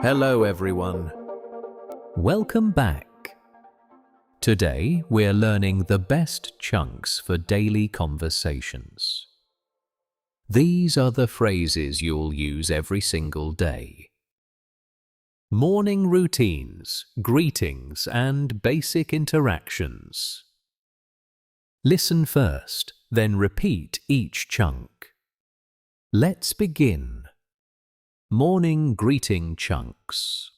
Hello everyone. Welcome back. Today we're learning the best chunks for daily conversations. These are the phrases you'll use every single day. Morning routines, greetings, and basic interactions. Listen first, then repeat each chunk. Let's begin. Morning greeting chunks.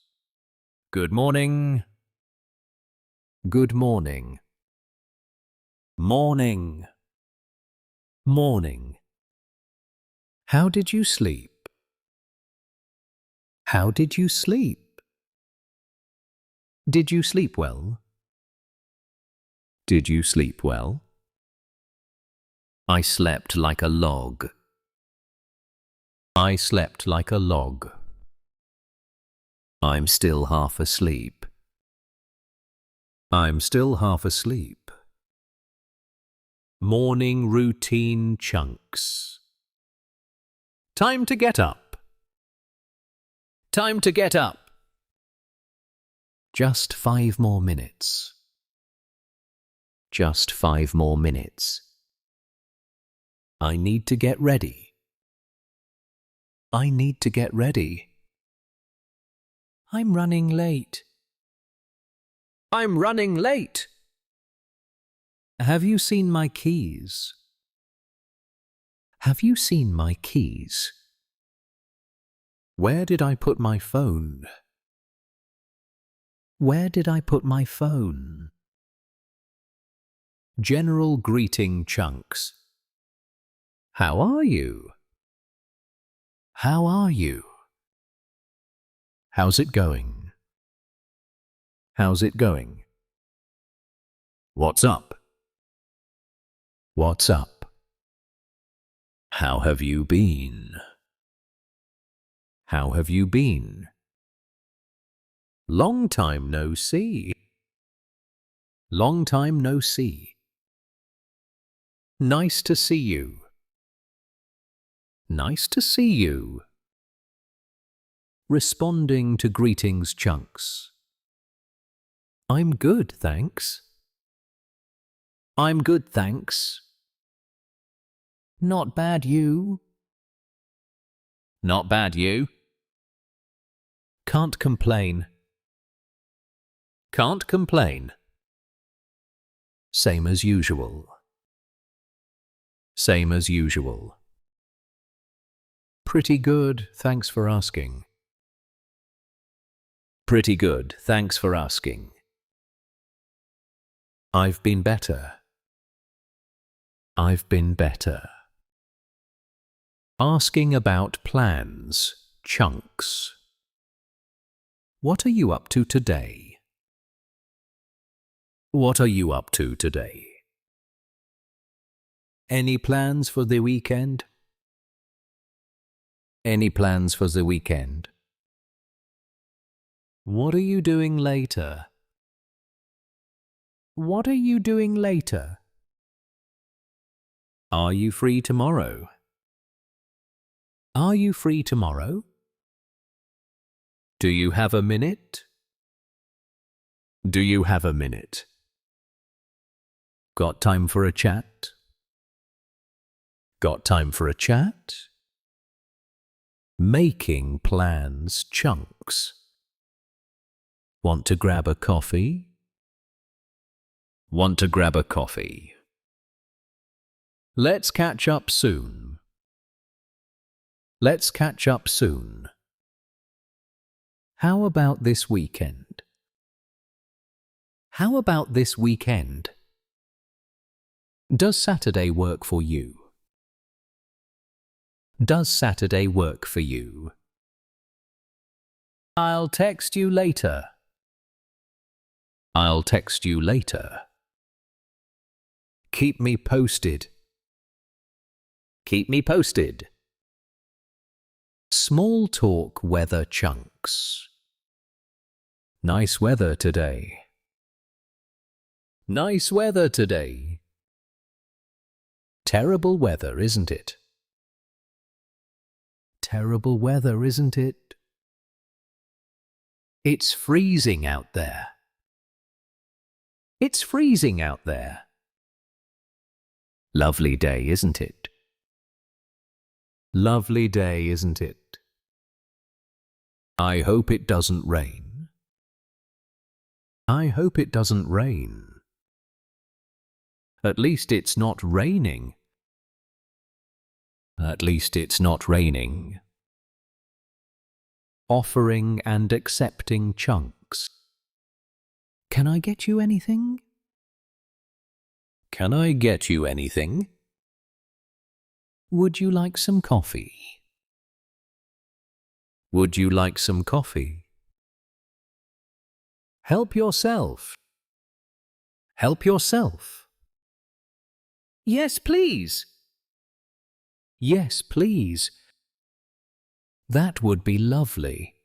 Good morning. Good morning. Morning. Morning. How did you sleep? How did you sleep? Did you sleep well? Did you sleep well? I slept like a log. I slept like a log. I'm still half asleep. I'm still half asleep. Morning routine chunks. Time to get up. Time to get up. Just 5 more minutes. Just 5 more minutes. I need to get ready. I need to get ready. I'm running late. I'm running late. Have you seen my keys? Have you seen my keys? Where did I put my phone? Where did I put my phone? General greeting chunks. How are you? How are you? How's it going? How's it going? What's up? What's up? How have you been? How have you been? Long time no see. Long time no see. Nice to see you. Nice to see you. Responding to greetings chunks. I'm good, thanks. I'm good, thanks. Not bad, you. Not bad, you. Can't complain. Can't complain. Same as usual. Same as usual. Pretty good, thanks for asking. Pretty good, thanks for asking. I've been better. I've been better. Asking about plans, chunks. What are you up to today? What are you up to today? Any plans for the weekend? Any plans for the weekend? What are you doing later? What are you doing later? Are you free tomorrow? Are you free tomorrow? Do you have a minute? Do you have a minute? Got time for a chat? Got time for a chat? Making plans chunks. Want to grab a coffee? Want to grab a coffee? Let's catch up soon. Let's catch up soon. How about this weekend? How about this weekend? Does Saturday work for you? Does Saturday work for you? I'll text you later. I'll text you later. Keep me posted. Keep me posted. Small talk weather chunks. Nice weather today. Nice weather today. Terrible weather, isn't it? terrible weather, isn't it? It's freezing out there. It's freezing out there. Lovely day, isn't it? Lovely day, isn't it? I hope it doesn't rain. I hope it doesn't rain. At least it's not raining. At least it's not raining. Offering and accepting chunks. Can I get you anything? Can I get you anything? Would you like some coffee? Would you like some coffee? Help yourself. Help yourself. Yes, please. Yes, please. That would be lovely.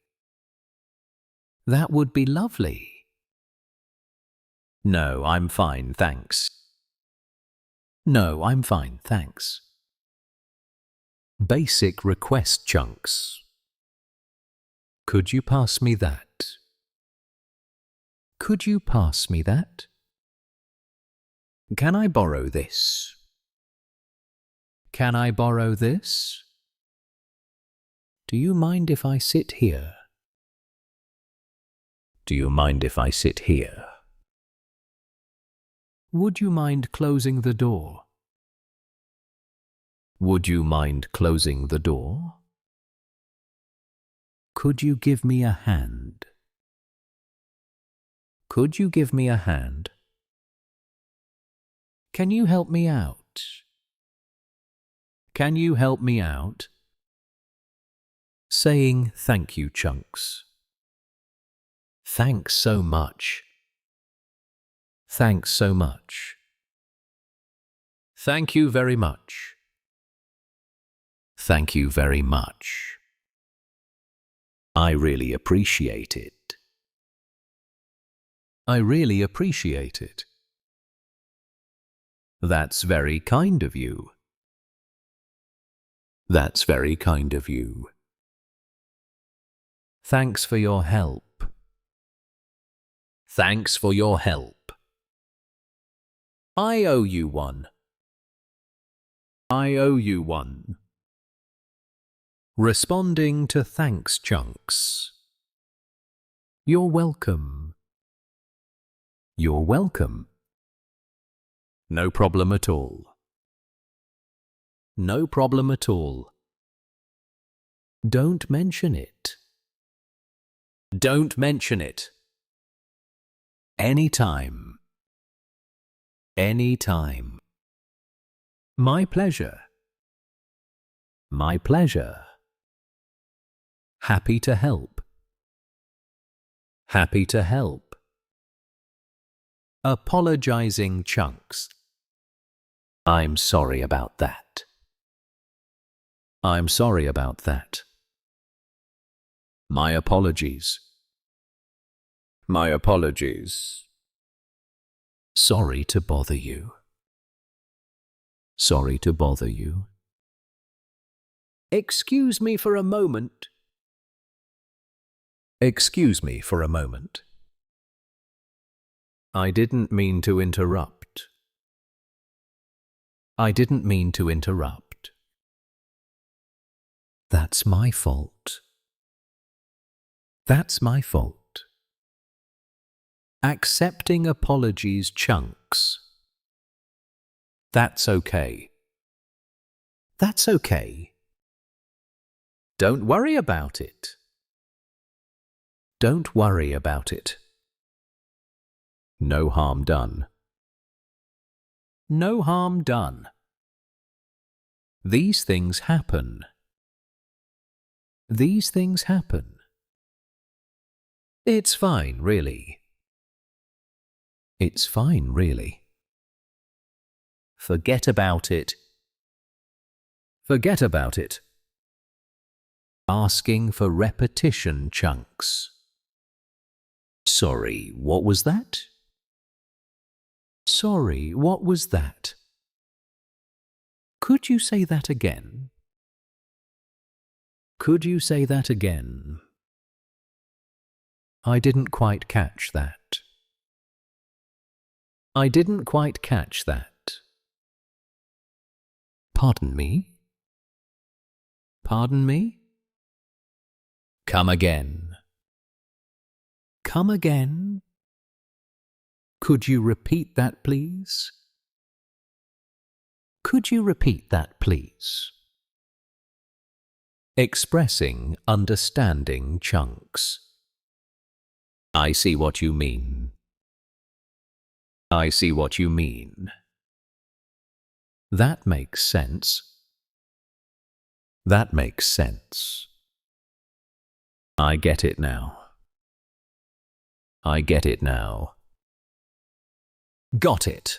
That would be lovely. No, I'm fine, thanks. No, I'm fine, thanks. Basic request chunks. Could you pass me that? Could you pass me that? Can I borrow this? Can I borrow this? Do you mind if I sit here? Do you mind if I sit here? Would you mind closing the door? Would you mind closing the door? Could you give me a hand? Could you give me a hand? Can you help me out? Can you help me out? Saying thank you, chunks. Thanks so much. Thanks so much. Thank you very much. Thank you very much. I really appreciate it. I really appreciate it. That's very kind of you. That's very kind of you. Thanks for your help. Thanks for your help. I owe you one. I owe you one. Responding to thanks chunks. You're welcome. You're welcome. No problem at all. No problem at all. Don't mention it. Don't mention it. Anytime. Anytime. My pleasure. My pleasure. Happy to help. Happy to help. Apologizing chunks. I'm sorry about that. I'm sorry about that. My apologies. My apologies. Sorry to bother you. Sorry to bother you. Excuse me for a moment. Excuse me for a moment. I didn't mean to interrupt. I didn't mean to interrupt. That's my fault. That's my fault. Accepting apologies chunks. That's okay. That's okay. Don't worry about it. Don't worry about it. No harm done. No harm done. These things happen. These things happen. It's fine, really. It's fine, really. Forget about it. Forget about it. Asking for repetition chunks. Sorry, what was that? Sorry, what was that? Could you say that again? Could you say that again? I didn't quite catch that. I didn't quite catch that. Pardon me? Pardon me? Come again. Come again? Could you repeat that, please? Could you repeat that, please? Expressing understanding chunks. I see what you mean. I see what you mean. That makes sense. That makes sense. I get it now. I get it now. Got it.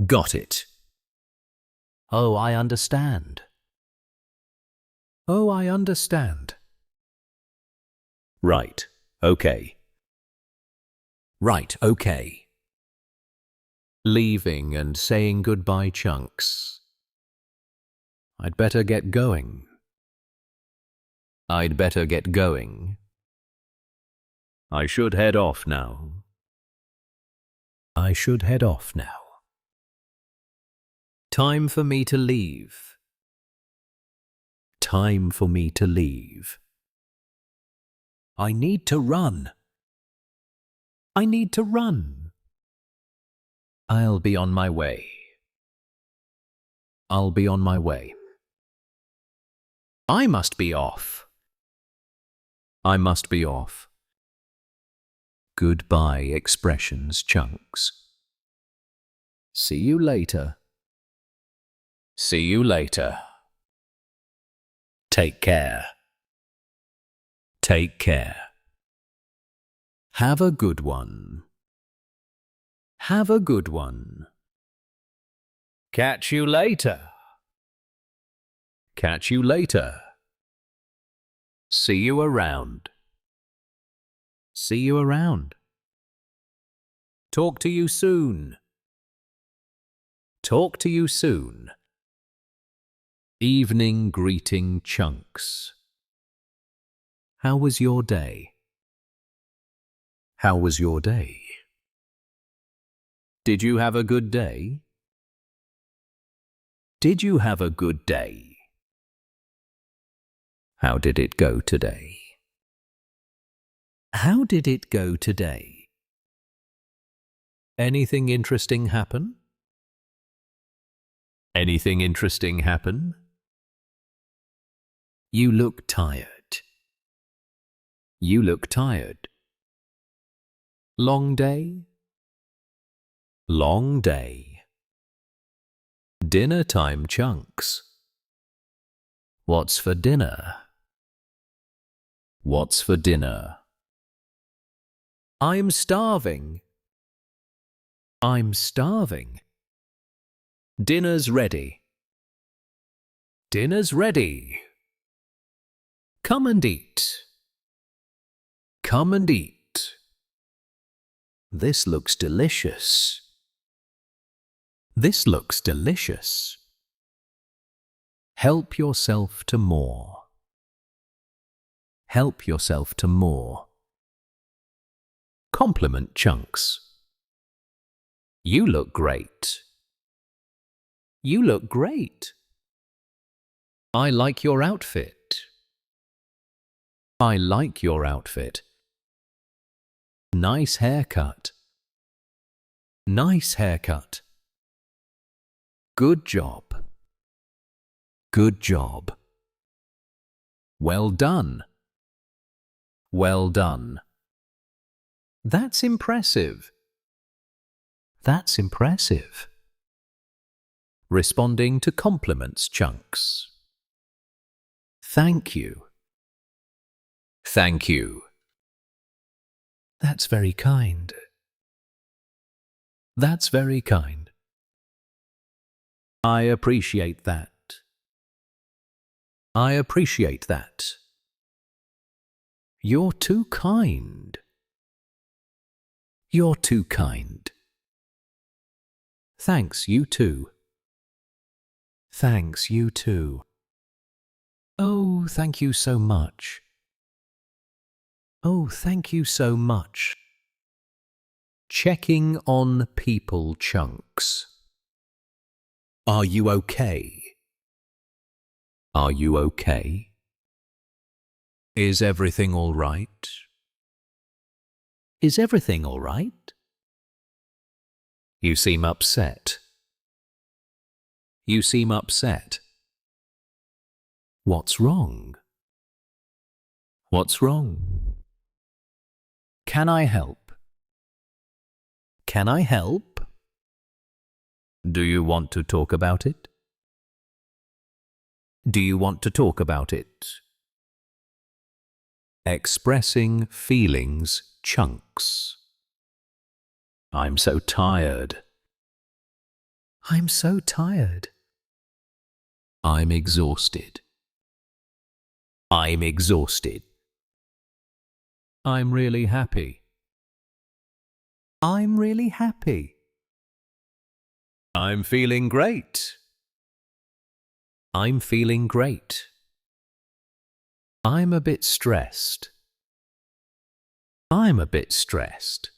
Got it. Oh, I understand. Oh, I understand. Right, okay. Right, okay. Leaving and saying goodbye chunks. I'd better get going. I'd better get going. I should head off now. I should head off now. Time for me to leave. Time for me to leave. I need to run. I need to run. I'll be on my way. I'll be on my way. I must be off. I must be off. Goodbye expressions chunks. See you later. See you later. Take care. Take care. Have a good one. Have a good one. Catch you later. Catch you later. See you around. See you around. Talk to you soon. Talk to you soon. Evening greeting chunks. How was your day? How was your day? Did you have a good day? Did you have a good day? How did it go today? How did it go today? Anything interesting happen? Anything interesting happen? You look tired. You look tired. Long day? Long day. Dinner time chunks. What's for dinner? What's for dinner? I'm starving. I'm starving. Dinner's ready. Dinner's ready. Come and eat. Come and eat. This looks delicious. This looks delicious. Help yourself to more. Help yourself to more. Compliment chunks. You look great. You look great. I like your outfit. I like your outfit. Nice haircut. Nice haircut. Good job. Good job. Well done. Well done. That's impressive. That's impressive. Responding to compliments chunks. Thank you. Thank you. That's very kind. That's very kind. I appreciate that. I appreciate that. You're too kind. You're too kind. Thanks, you too. Thanks, you too. Oh, thank you so much. Oh, thank you so much. Checking on people chunks. Are you okay? Are you okay? Is everything all right? Is everything all right? You seem upset. You seem upset. What's wrong? What's wrong? Can I help? Can I help? Do you want to talk about it? Do you want to talk about it? Expressing feelings chunks. I'm so tired. I'm so tired. I'm exhausted. I'm exhausted. I'm really happy. I'm really happy. I'm feeling great. I'm feeling great. I'm a bit stressed. I'm a bit stressed.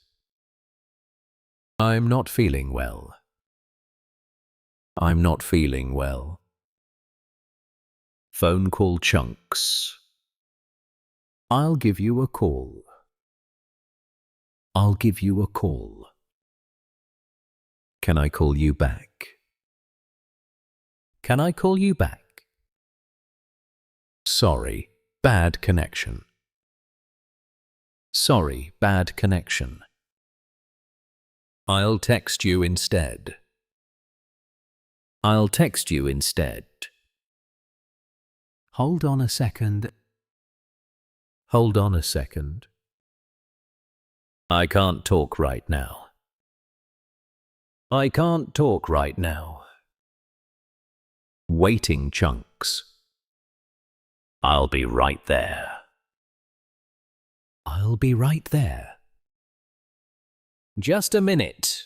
I'm not feeling well. I'm not feeling well. Phone call chunks. I'll give you a call. I'll give you a call. Can I call you back? Can I call you back? Sorry, bad connection. Sorry, bad connection. I'll text you instead. I'll text you instead. Hold on a second. Hold on a second. I can't talk right now. I can't talk right now. Waiting chunks. I'll be right there. I'll be right there. Just a minute.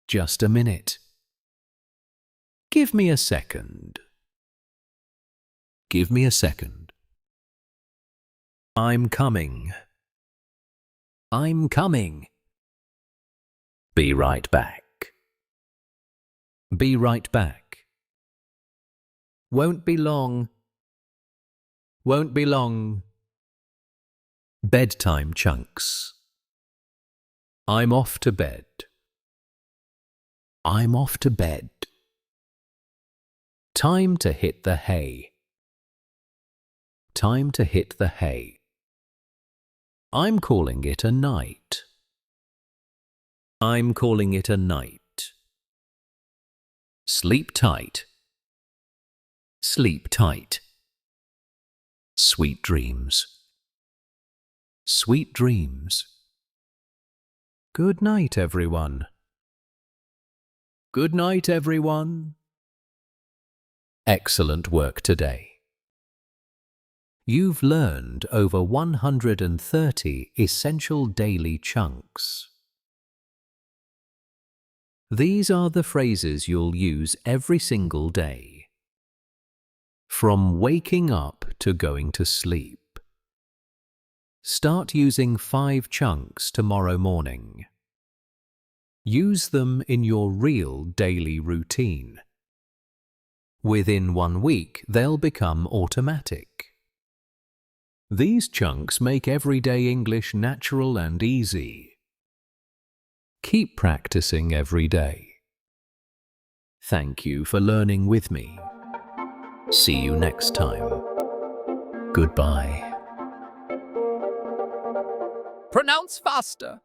Just a minute. Give me a second. Give me a second. I'm coming. I'm coming. Be right back. Be right back. Won't be long. Won't be long. Bedtime chunks. I'm off to bed. I'm off to bed. Time to hit the hay. Time to hit the hay. I'm calling it a night. I'm calling it a night. Sleep tight. Sleep tight. Sweet dreams. Sweet dreams. Good night, everyone. Good night, everyone. Excellent work today. You've learned over 130 essential daily chunks. These are the phrases you'll use every single day, from waking up to going to sleep. Start using 5 chunks tomorrow morning. Use them in your real daily routine. Within 1 week, they'll become automatic. These chunks make everyday English natural and easy. Keep practicing every day. Thank you for learning with me. See you next time. Goodbye. Pronounce faster.